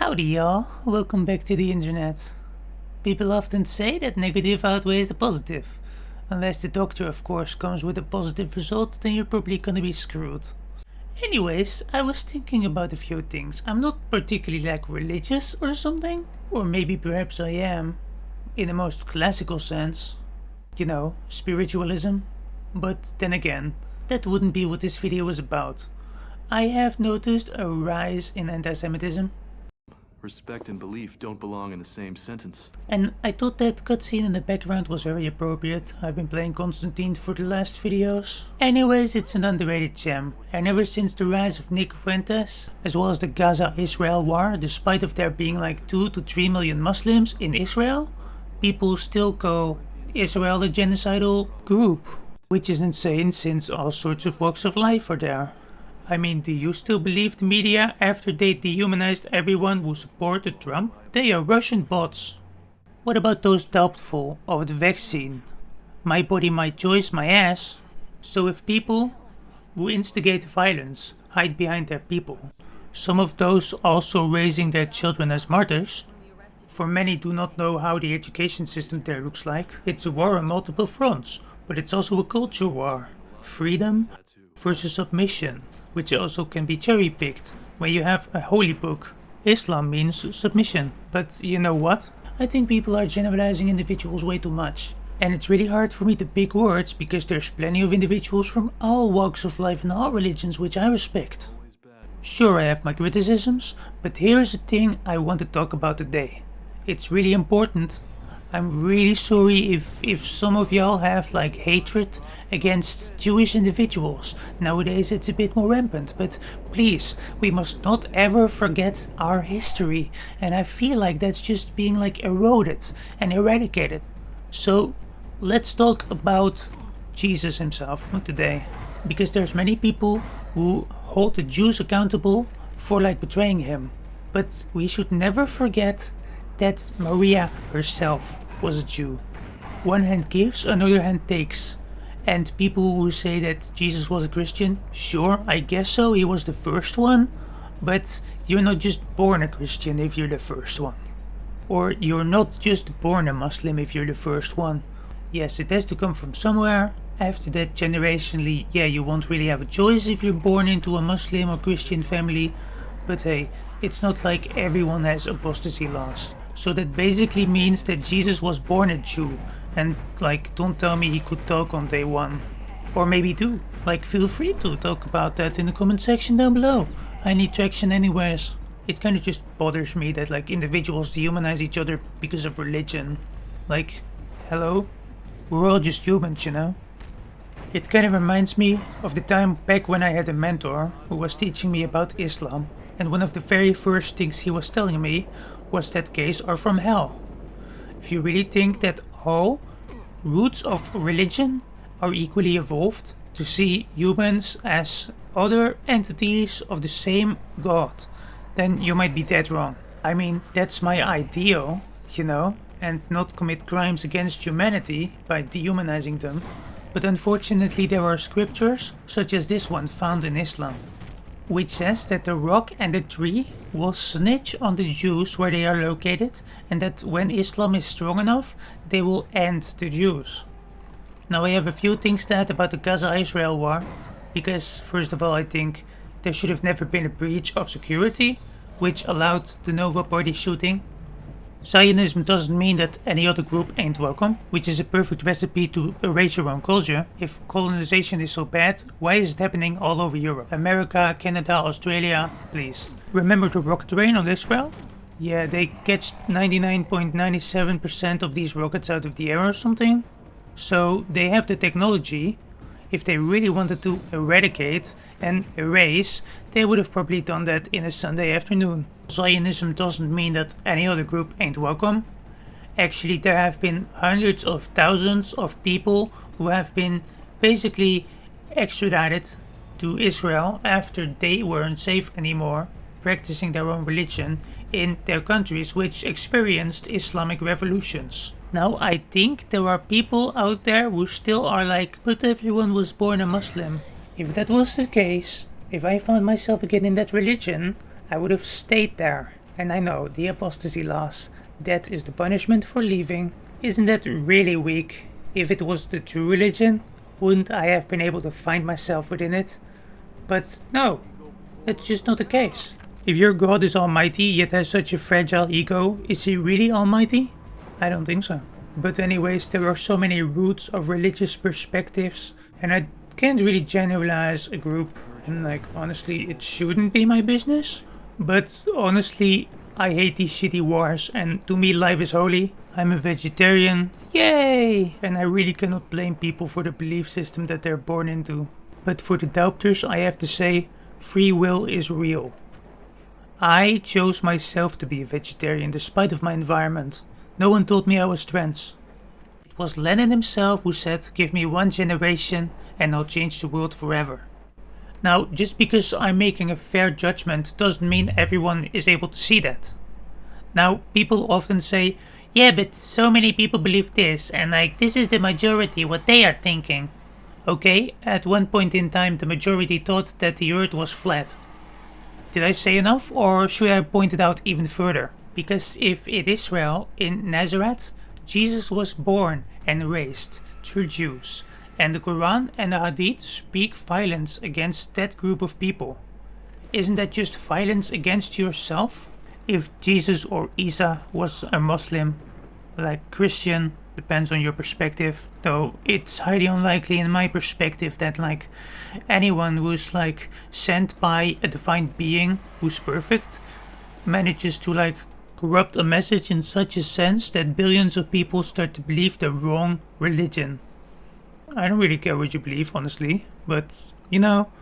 Howdy y'all, welcome back to the internet. People often say that negative outweighs the positive. Unless the doctor of course comes with a positive result, then you're probably gonna be screwed. Anyways, I was thinking about a few things. I'm not particularly religious or something, or maybe perhaps I am, in the most classical sense. You know, spiritualism. But then again, that wouldn't be what this video is about. I have noticed a rise in anti-Semitism. Respect and belief don't belong in the same sentence. And I thought that cutscene in the background was very appropriate. I've been playing Constantine for the last videos. Anyways, it's an underrated gem. And ever since the rise of Nick Fuentes, as well as the Gaza-Israel war, despite of there being 2 to 3 million Muslims in Israel, people still call Israel a genocidal group. Which is insane since all sorts of walks of life are there. I mean, do you still believe the media after they dehumanized everyone who supported Trump? They are Russian bots. What about those doubtful of the vaccine? My body, my choice, my ass. So if people who instigate violence hide behind their people, some of those also raising their children as martyrs, for many do not know how the education system there looks like. It's a war on multiple fronts, but it's also a culture war. Freedom versus submission, which also can be cherry-picked when you have a holy book. Islam means submission. But you know what? I think people are generalizing individuals way too much. And it's really hard for me to pick words because there's plenty of individuals from all walks of life and all religions which I respect. Sure, I have my criticisms, but here's the thing I want to talk about today. It's really important. I'm really sorry if some of y'all have hatred against Jewish individuals. Nowadays it's a bit more rampant, but please, we must not ever forget our history. And I feel like that's just being eroded and eradicated. So let's talk about Jesus himself today. Because there's many people who hold the Jews accountable for betraying him. But we should never forget that Maria herself was a Jew. One hand gives, another hand takes. And people who say that Jesus was a Christian, sure, I guess so, he was the first one, but you're not just born a Christian if you're the first one. Or you're not just born a Muslim if you're the first one. Yes, it has to come from somewhere. After that, generationally, yeah, you won't really have a choice if you're born into a Muslim or Christian family, but hey, it's not like everyone has apostasy laws. So that basically means that Jesus was born a Jew, and don't tell me he could talk on day one. Or maybe do. Feel free to talk about that in the comment section down below. I need traction anyways. It kinda just bothers me that individuals dehumanize each other because of religion. Hello? We're all just humans, you know? It kinda reminds me of the time back when I had a mentor who was teaching me about Islam, and one of the very first things he was telling me was that gays are from hell. If you really think that all roots of religion are equally evolved, to see humans as other entities of the same God, then you might be dead wrong. I mean, that's my ideal, you know, and not commit crimes against humanity by dehumanizing them. But unfortunately there are scriptures, such as this one found in Islam, which says that the rock and the tree will snitch on the Jews where they are located, and that when Islam is strong enough, they will end the Jews. Now I have a few things to add about the Gaza-Israel war, because first of all I think there should have never been a breach of security, which allowed the Nova Party shooting. Zionism doesn't mean that any other group ain't welcome, which is a perfect recipe to erase your own culture. If colonization is so bad, why is it happening all over Europe? America, Canada, Australia, please. Remember the rocket rain on Israel? Yeah, they catch 99.97% of these rockets out of the air or something. So they have the technology. If they really wanted to eradicate and erase, they would have probably done that in a Sunday afternoon. Zionism doesn't mean that any other group ain't welcome. Actually, there have been hundreds of thousands of people who have been basically extradited to Israel after they weren't safe anymore practicing their own religion in their countries which experienced Islamic revolutions. Now I think there are people out there who still are but everyone was born a Muslim. If that was the case, if I found myself again in that religion, I would have stayed there. And I know, the apostasy laws, that is the punishment for leaving. Isn't that really weak? If it was the true religion, wouldn't I have been able to find myself within it? But no, that's just not the case. If your God is almighty yet has such a fragile ego, is he really almighty? I don't think so. But anyways, there are so many roots of religious perspectives, and I can't really generalize a group, and like honestly it shouldn't be my business. But honestly, I hate these shitty wars, and to me life is holy. I'm a vegetarian, yay! And I really cannot blame people for the belief system that they're born into. But for the doubters I have to say, free will is real. I chose myself to be a vegetarian despite of my environment. No one told me I was trans. It was Lenin himself who said, give me one generation and I'll change the world forever. Now, just because I'm making a fair judgment doesn't mean everyone is able to see that. Now, people often say, yeah, but so many people believe this, and like, this is the majority, what they are thinking. Okay, at one point in time the majority thought that the earth was flat. Did I say enough, or should I point it out even further? Because if in Israel, in Nazareth, Jesus was born and raised through Jews, and the Quran and the Hadith speak violence against that group of people. Isn't that just violence against yourself? If Jesus or Isa was a Muslim, like Christian, depends on your perspective, though it's highly unlikely in my perspective that like anyone who's like sent by a divine being who's perfect manages to like corrupt a message in such a sense that billions of people start to believe the wrong religion. I don't really care what you believe, honestly, but you know,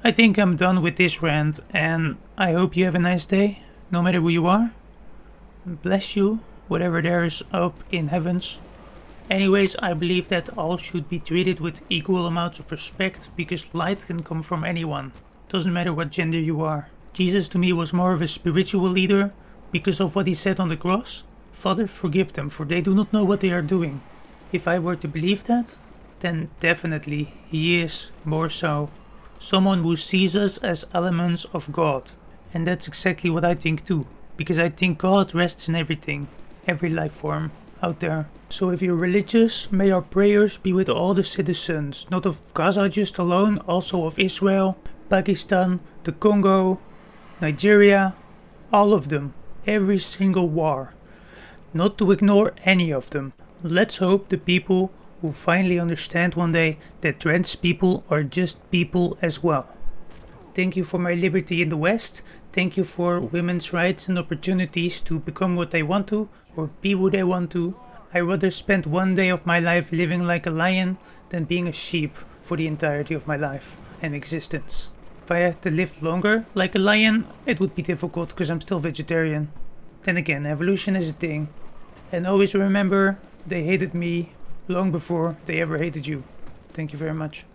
I think I'm done with this rant, and I hope you have a nice day, no matter who you are. Bless you, whatever there is up in heavens. Anyways, I believe that all should be treated with equal amounts of respect, because light can come from anyone. Doesn't matter what gender you are. Jesus to me was more of a spiritual leader because of what he said on the cross. Father, forgive them, for they do not know what they are doing. If I were to believe that, then definitely he is, more so, someone who sees us as elements of God. And that's exactly what I think too, because I think God rests in everything, every life form out there. So if you're religious, may our prayers be with all the citizens, not of Gaza just alone, also of Israel, Pakistan, the Congo, Nigeria, all of them, every single war. Not to ignore any of them. Let's hope the people will finally understand one day that trans people are just people as well. Thank you for my liberty in the West. Thank you for women's rights and opportunities to become what they want to, or be who they want to. I rather spend one day of my life living like a lion than being a sheep for the entirety of my life and existence. If I had to live longer like a lion, it would be difficult because I'm still vegetarian. Then again, evolution is a thing. And always remember, they hated me long before they ever hated you. Thank you very much.